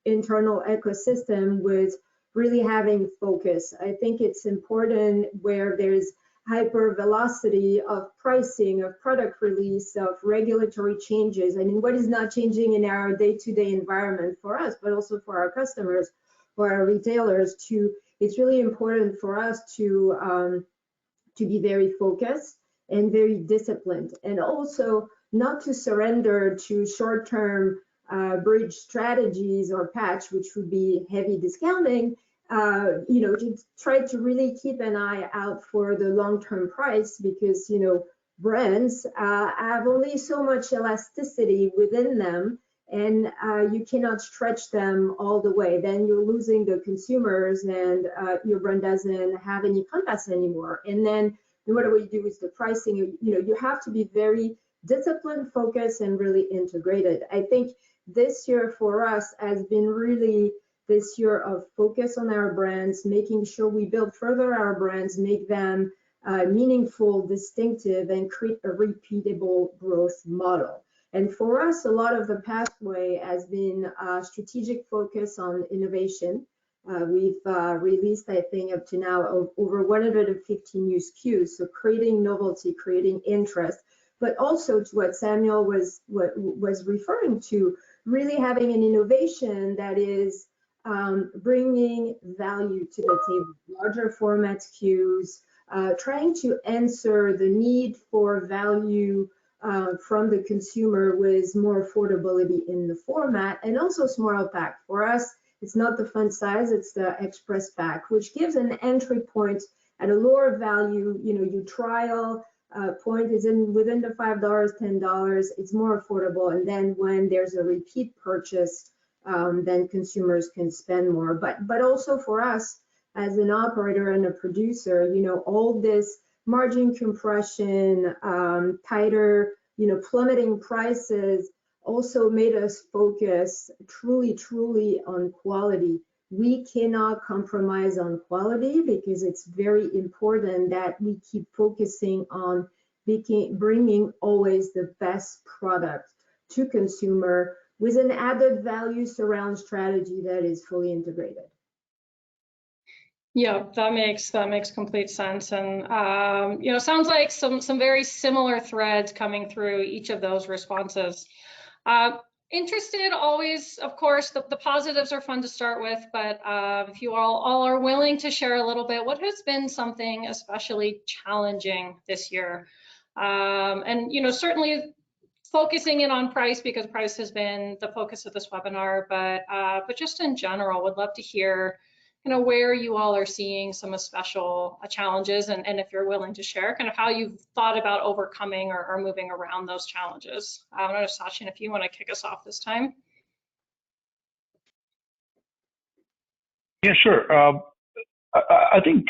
internal ecosystem with really having focus. I think it's important where there's hyper velocity of pricing, of product release, of regulatory changes. I mean, what is not changing in our day-to-day environment for us, but also for our customers, for our retailers it's really important for us to be very focused and very disciplined, and also not to surrender to short-term bridge strategies or patch, which would be heavy discounting. To try to really keep an eye out for the long-term price, because, brands have only so much elasticity within them, and you cannot stretch them all the way. Then you're losing the consumers, and your brand doesn't have any compass anymore. And then no matter what you do with the pricing, you have to be very disciplined, focused, and really integrated. I think this year for us has been really this year of focus on our brands, making sure we build further our brands, make them meaningful, distinctive, and create a repeatable growth model. And for us, a lot of the pathway has been strategic focus on innovation. We've released, I think, up to now over 150 new SKUs, so creating novelty, creating interest, but also to what Samuel was referring to, really having an innovation that is bringing value to the table, larger format SKUs, trying to answer the need for value from the consumer with more affordability in the format, and also smaller pack. For us, it's not the fun size, it's the express pack, which gives an entry point at a lower value. You know, your trial point is within the $5, $10, it's more affordable. And then when there's a repeat purchase, then consumers can spend more. But also for us as an operator and a producer, you know, all this margin compression, tighter, you know, plummeting prices also made us focus truly on quality. We cannot compromise on quality because it's very important that we keep focusing on bringing always the best product to consumer with an added value surround strategy that is fully integrated. Yeah, that makes complete sense, and you know, sounds like some very similar threads coming through each of those responses. Interested always, of course, the positives are fun to start with, but if you all are willing to share a little bit, what has been something especially challenging this year? And you know, certainly focusing in on price, because price has been the focus of this webinar, but just in general, would love to hear kind of where you all are seeing some special challenges, and if you're willing to share kind of how you've thought about overcoming or moving around those challenges. I don't know, Sachin, if you want to kick us off this time. Yeah, sure. I think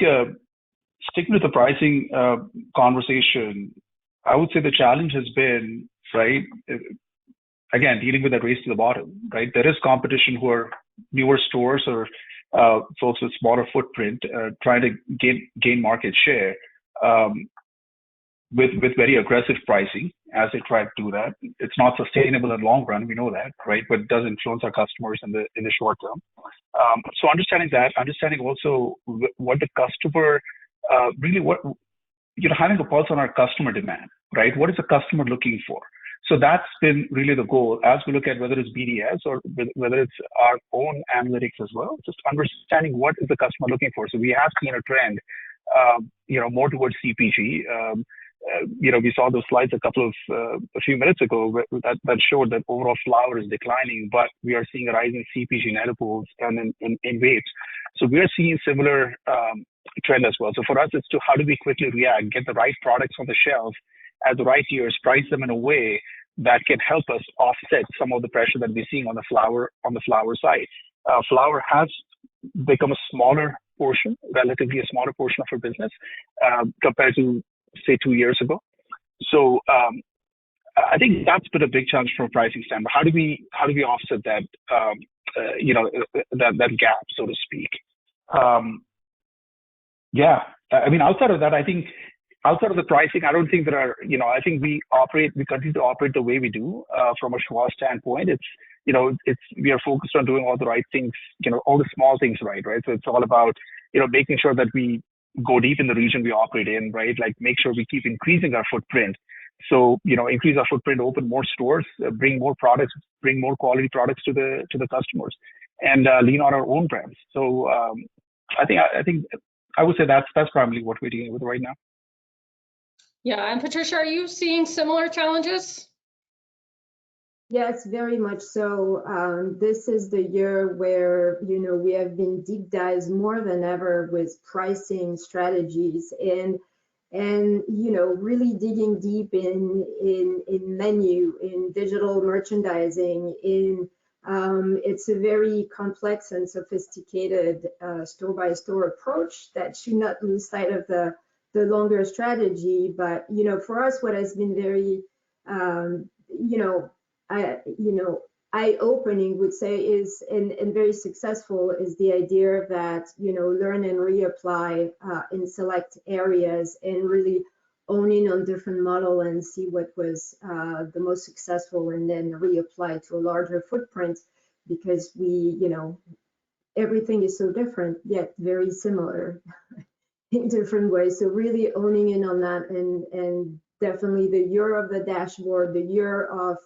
sticking with the pricing conversation, I would say the challenge has been, right, again, dealing with that race to the bottom, right? There is competition who are newer stores or folks with smaller footprint trying to gain market share with very aggressive pricing as they try to do that. It's not sustainable in the long run, we know that, right? But it does influence our customers in the short term. So understanding that, understanding also what the customer really, what, you know, having a pulse on our customer demand, right? What is the customer looking for? So that's been really the goal as we look at whether it's BDS or whether it's our own analytics as well, just understanding what is the customer looking for. So we have seen a trend, you know, more towards CPG. You know, we saw those slides a few minutes ago that showed that overall flower is declining, but we are seeing a rise in CPG in edibles and in vapes. So we are seeing similar trend as well. So for us, it's to how do we quickly react, get the right products on the shelf at the right years, price them in a way that can help us offset some of the pressure that we're seeing on the flower side. Flower has become a smaller portion, relatively a smaller portion of our business compared to, say, 2 years ago. So I think that's been a big challenge from a pricing standpoint. How do we offset that, you know, that gap, so to speak? Yeah, I mean, outside of that, I think outside of the pricing, I don't think there are, you know, I think we continue to operate the way we do from a Schwazze standpoint. It's, you know, we are focused on doing all the right things, you know, all the small things right? So it's all about, you know, making sure that we go deep in the region we operate in, right? Like make sure we keep increasing our footprint. So, you know, increase our footprint, open more stores, bring more products, bring more quality products to the customers, and lean on our own brands. So I think I would say that's primarily what we're dealing with right now. Yeah, and Patricia, are you seeing similar challenges? Yes, very much so. This is the year where, you know, we have been deep dives more than ever with pricing strategies and you know, really digging deep in menu, in digital merchandising, it's a very complex and sophisticated store-by-store approach that should not lose sight of the longer strategy. But, you know, for us, what has been very you know, eye-opening would say is, and very successful, is the idea that, learn and reapply in select areas and really owning on different model and see what was the most successful and then reapply to a larger footprint, because everything is so different yet very similar in different ways. So really owning in on that, and definitely the year of the dashboard, the year of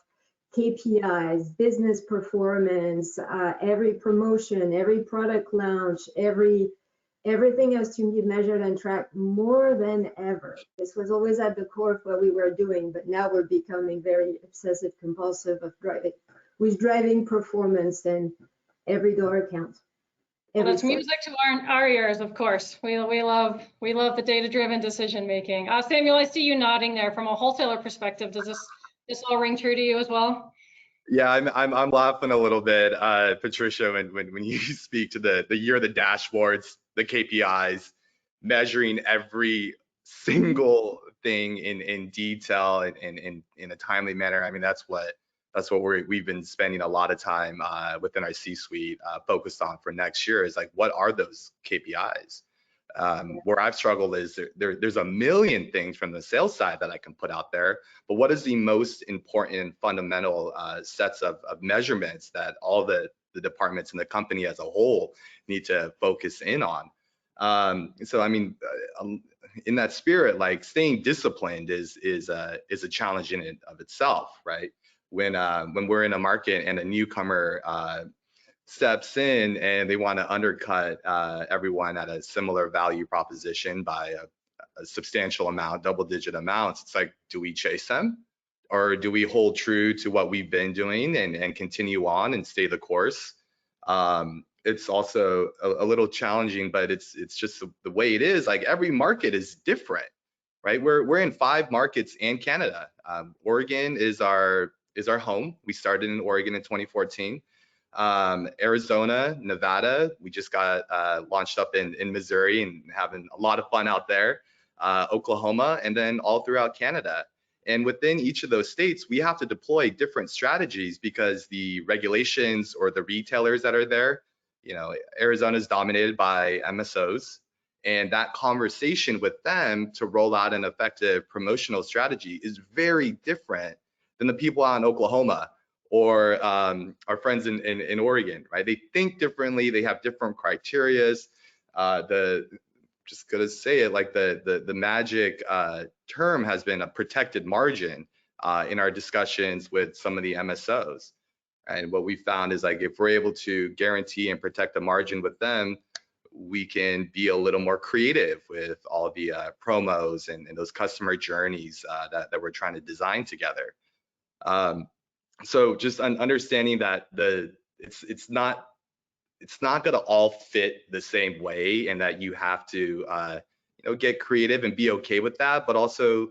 KPIs, business performance, every promotion, every product launch, everything has to be measured and tracked more than ever. This was always at the core of what we were doing, but now we're becoming very obsessive compulsive of driving performance, and every dollar counts. Well, that's music to our ears, of course. We love the data-driven decision making. Samuel, I see you nodding there. From a wholesaler perspective, does this all ring true to you as well? Yeah, I'm laughing a little bit, Patricia, when you speak to the year of the dashboards, the KPIs, measuring every single thing in detail and in a timely manner. I mean, that's what we've been spending a lot of time within our C-suite focused on for next year, is like, what are those KPIs? Where I've struggled is there's a million things from the sales side that I can put out there, but what is the most important and fundamental sets of measurements that all the departments in the company as a whole need to focus in on? So I mean, in that spirit, like, staying disciplined is a challenge in and of itself, right? When we're in a market and a newcomer steps in and they want to undercut everyone at a similar value proposition by a substantial amount, double-digit amounts, it's like, do we chase them, or do we hold true to what we've been doing and continue on and stay the course? It's also a little challenging, but it's just the way it is. Like, every market is different, right? We're in 5 markets and Canada. Oregon is our home. We started in Oregon in 2014. Arizona, Nevada, we just got launched up in Missouri and having a lot of fun out there. Oklahoma, and then all throughout Canada. And within each of those states, we have to deploy different strategies because the regulations or the retailers that are there, Arizona is dominated by MSOs, and that conversation with them to roll out an effective promotional strategy is very different than the people out in Oklahoma or our friends in Oregon, right? They think differently, they have different criterias. Just gonna say it, like, the magic term has been a protected margin in our discussions with some of the MSOs. And what we found is, like, if we're able to guarantee and protect the margin with them, we can be a little more creative with all the promos and those customer journeys that we're trying to design together. So just understanding that it's not gonna all fit the same way, and that you have to get creative and be okay with that, but also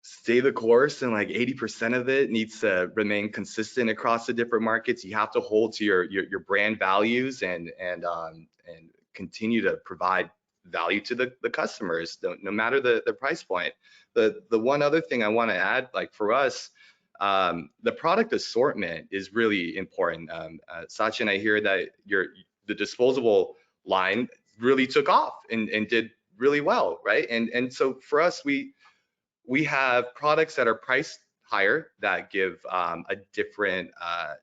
stay the course, and like 80% of it needs to remain consistent across the different markets. You have to hold to your brand values and continue to provide value to the customers, no matter the price point. The one other thing I want to add, like, for us, the product assortment is really important. Sachin, I hear that the disposable line really took off and did really well, right? And so for us, we have products that are priced higher that give a different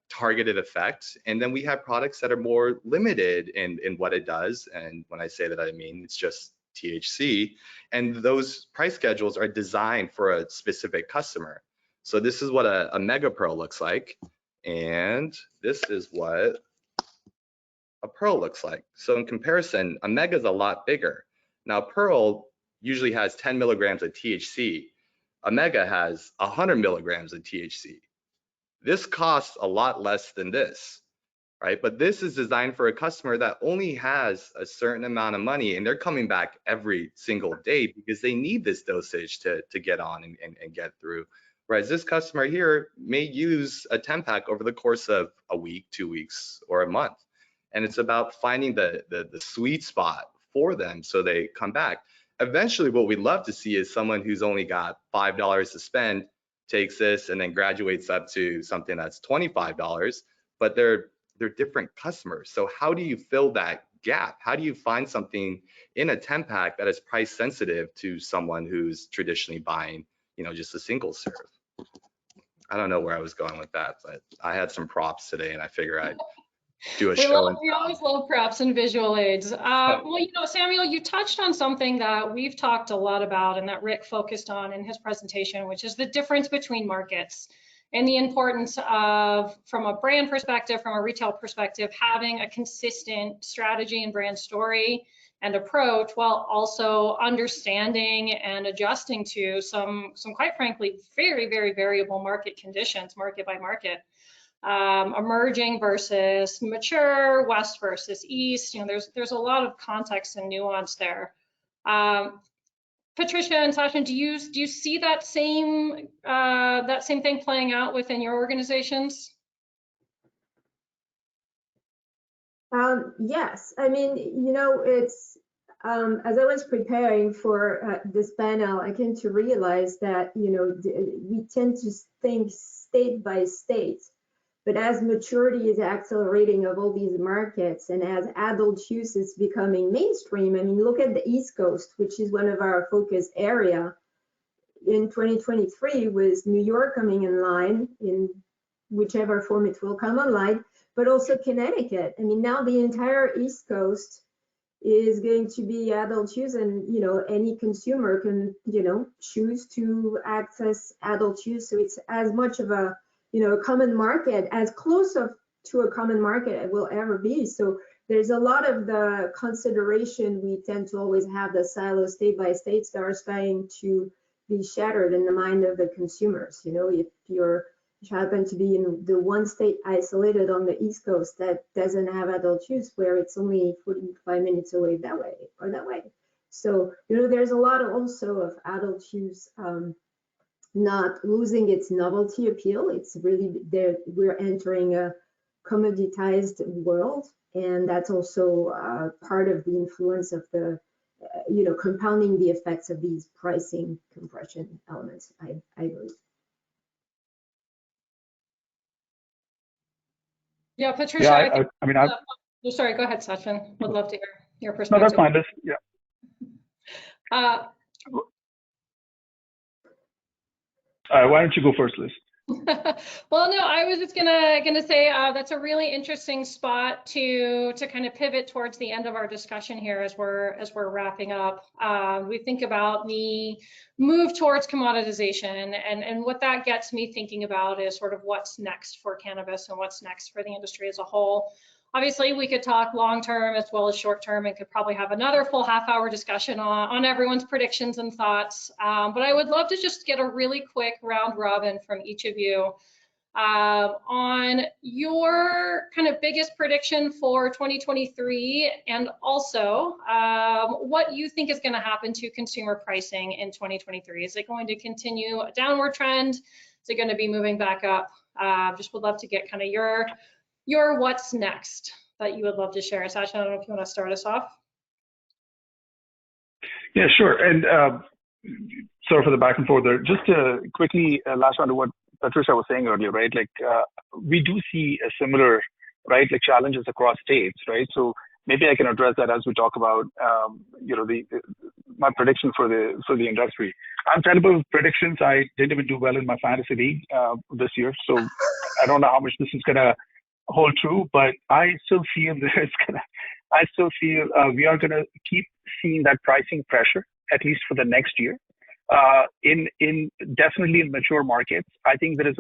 targeted effect, and then we have products that are more limited in what it does. And when I say that, I mean it's just THC, and those price schedules are designed for a specific customer. So this is what a Mega Pearl looks like, and this is what a Pearl looks like. So in comparison, a Mega is a lot bigger. Now, Pearl usually has 10 milligrams of THC. A Mega has 100 milligrams of THC. This costs a lot less than this, right? But this is designed for a customer that only has a certain amount of money, and they're coming back every single day because they need this dosage to get on and get through. Whereas this customer here may use a 10-pack over the course of a week, 2 weeks, or a month. And it's about finding the sweet spot for them so they come back. Eventually, what we'd love to see is someone who's only got $5 to spend takes this and then graduates up to something that's $25, but they're different customers. So how do you fill that gap? How do you find something in a 10 pack that is price sensitive to someone who's traditionally buying, just a single serve? I don't know where I was going with that, but I had some props today and I figure I'd do a show. We always love props and visual aids. Well, Samuel, you touched on something that we've talked a lot about and that Rick focused on in his presentation, which is the difference between markets and the importance of, from a brand perspective, from a retail perspective, having a consistent strategy and brand story and approach, while also understanding and adjusting to some quite frankly, very, very variable market conditions, market by market. Emerging versus mature, west versus east. There's a lot of context and nuance there. Patricia and Sachin, do you see that same thing playing out within your organizations? Yes, I mean, it's as I was preparing for this panel, I came to realize that we tend to think state by state. But as maturity is accelerating of all these markets and as adult use is becoming mainstream, I mean, look at the East Coast, which is one of our focus area. In 2023 with New York coming in line in whichever form it will come online, but also Connecticut. I mean, now the entire East Coast is going to be adult use, and any consumer can choose to access adult use. So it's as much of a common market, as close to a common market it will ever be. So there's a lot of the consideration we tend to always have, the silo state by state that are starting to be shattered in the mind of the consumers. If you happen to be in the one state isolated on the East Coast that doesn't have adult use, where it's only 45 minutes away that way or that way. So there's a lot also of adult use not losing its novelty appeal. It's really there. We're entering a commoditized world, and that's also part of the influence of the, compounding the effects of these pricing compression elements, I believe. Yeah, Patricia. Yeah, I mean, sorry, go ahead, Sachin. Would love to hear your perspective. No, that's fine. Yeah. Why don't you go first, Liz? Well, no, I was just gonna say that's a really interesting spot to kind of pivot towards the end of our discussion here as we're wrapping up. We think about the move towards commoditization, and what that gets me thinking about is sort of what's next for cannabis and what's next for the industry as a whole. Obviously, we could talk long-term as well as short-term and could probably have another full half-hour discussion on everyone's predictions and thoughts. But I would love to just get a really quick round robin from each of you on your kind of biggest prediction for 2023, and also what you think is going to happen to consumer pricing in 2023. Is it going to continue a downward trend? Is it going to be moving back up? Just would love to get kind of your what's next that you would love to share. Sasha, I don't know if you want to start us off. Yeah, sure. And sorry for the back and forth there. Just to quickly latch on to what Patricia was saying earlier, right? Like we do see a similar, right, like challenges across states, right? So maybe I can address that as we talk about, my prediction for the industry. I'm terrible with predictions. I didn't even do well in my fantasy league this year, so I don't know how much this is gonna hold true, but I still feel we are gonna keep seeing that pricing pressure at least for the next year. In definitely in mature markets, I think there is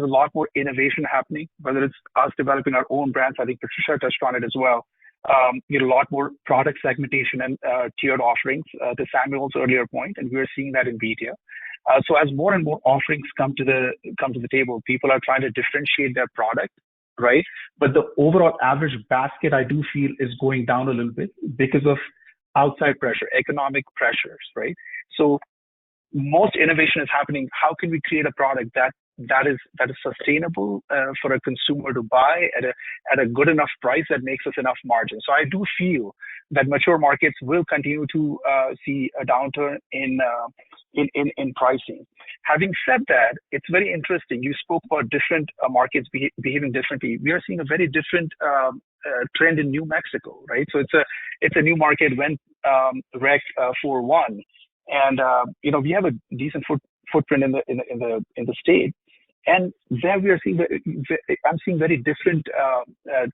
a lot more innovation happening, whether it's us developing our own brands. I think Patricia touched on it as well. A lot more product segmentation and tiered offerings to Samuel's earlier point, and we're seeing that in retail. So as more and more offerings come to the table, people are trying to differentiate their product, right? But the overall average basket, I do feel, is going down a little bit because of outside pressure, economic pressures, right? So most innovation is happening. How can we create a product that that is sustainable for a consumer to buy at a good enough price that makes us enough margin. So I do feel that mature markets will continue to see a downturn in pricing. Having said that, it's very interesting. You spoke about different markets behaving differently. We are seeing a very different trend in New Mexico, right? So it's a new market, went rec 4/1, and we have a decent footprint in the state, and there we are seeing I'm seeing very different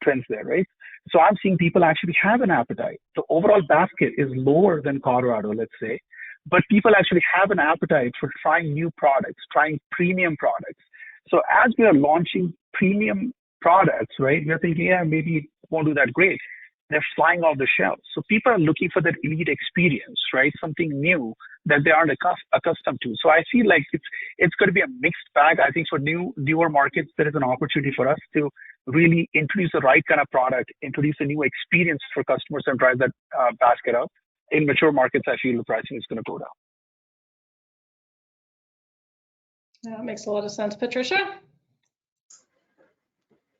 trends there, right? So I'm seeing people actually have an appetite. The overall basket is lower than Colorado, let's say, but people actually have an appetite for trying new products, trying premium products. So as we are launching premium products, right, we're thinking, yeah, maybe it won't do that great. They're flying off the shelves. So people are looking for that elite experience, right? Something new that they aren't accustomed to. So I feel like it's going to be a mixed bag. I think for newer markets, there is an opportunity for us to really introduce the right kind of product, introduce a new experience for customers and drive that basket up. In mature markets, I feel the pricing is going to go down. That makes a lot of sense. Patricia?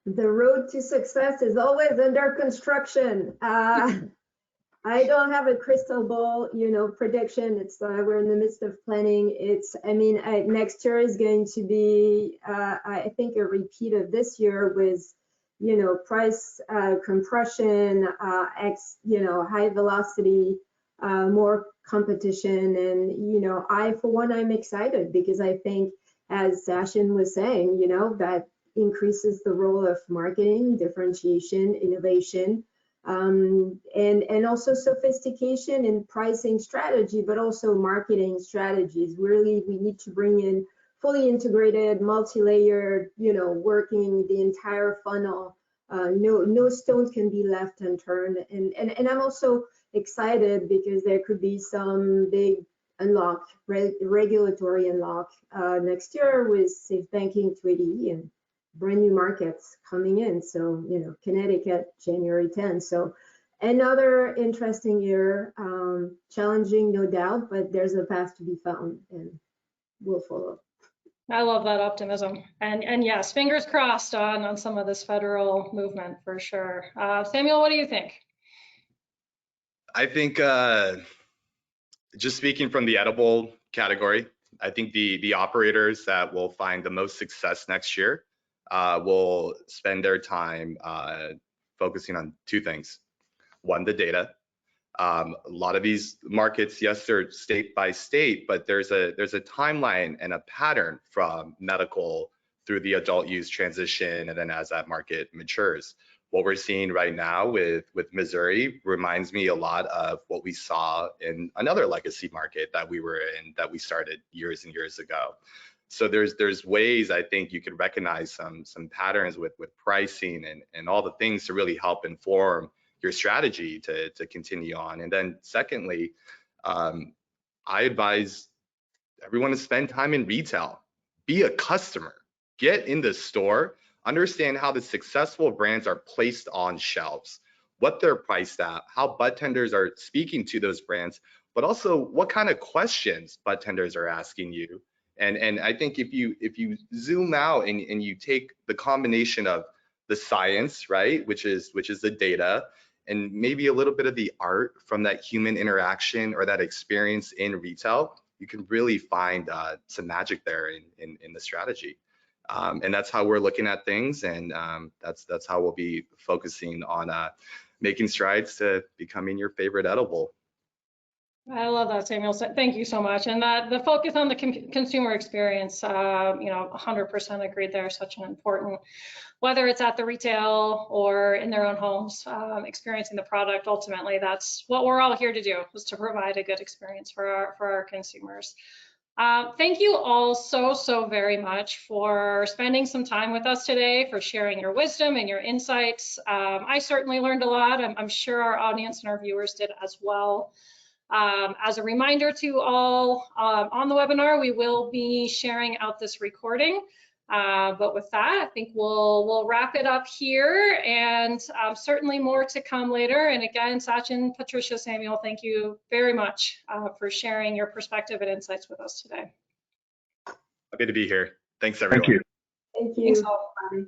The road to success is always under construction. I don't have a crystal ball, prediction. It's we're in the midst of planning. Next year is going to be, I think, a repeat of this year with, price compression, high velocity, more competition, and for one, I'm excited because I think, as Sachin was saying, that increases the role of marketing, differentiation, innovation, and also sophistication in pricing strategy, but also marketing strategies. Really, we need to bring in fully integrated, multi-layered, working the entire funnel. No stone can be left unturned. And I'm also excited because there could be some big unlock, regulatory unlock next year with safe banking 280 and brand new markets coming in. So, Connecticut, January 10th. So another interesting year, challenging, no doubt, but there's a path to be found and we'll follow. I love that optimism. And yes, fingers crossed on some of this federal movement for sure. Samuel, what do you think? I think just speaking from the edible category, I think the operators that will find the most success next year will spend their time focusing on two things. One, the data. A lot of these markets, yes, they're state by state, but there's a timeline and a pattern from medical through the adult use transition, and then as that market matures. What we're seeing right now with Missouri reminds me a lot of what we saw in another legacy market that we were in, that we started years and years ago. So there's ways I think you could recognize some patterns with pricing and all the things to really help inform your strategy to continue on. And then secondly, I advise everyone to spend time in retail. Be a customer. Get in the store. Understand how the successful brands are placed on shelves, what they're priced at, how budtenders are speaking to those brands, but also what kind of questions budtenders are asking you. And I think if you zoom out and you take the combination of the science, right, which is the data, and maybe a little bit of the art from that human interaction or that experience in retail, you can really find some magic there in the strategy. And that's how we're looking at things, and that's how we'll be focusing on making strides to becoming your favorite edible. I love that, Samuel. Thank you so much. And that the focus on the consumer experience, 100% agreed there. Such an important, whether it's at the retail or in their own homes, experiencing the product. Ultimately, that's what we're all here to do, is to provide a good experience for our consumers. Thank you all so very much for spending some time with us today, for sharing your wisdom and your insights. I certainly learned a lot. I'm sure our audience and our viewers did as well. As a reminder to all on the webinar, we will be sharing out this recording. But with that, I think we'll wrap it up here, and certainly more to come later. And again, Sachin, Patricia, Samuel, thank you very much for sharing your perspective and insights with us today. Happy to be here. Thanks, everyone. Thank you. Thank you. Thanks all. Bye.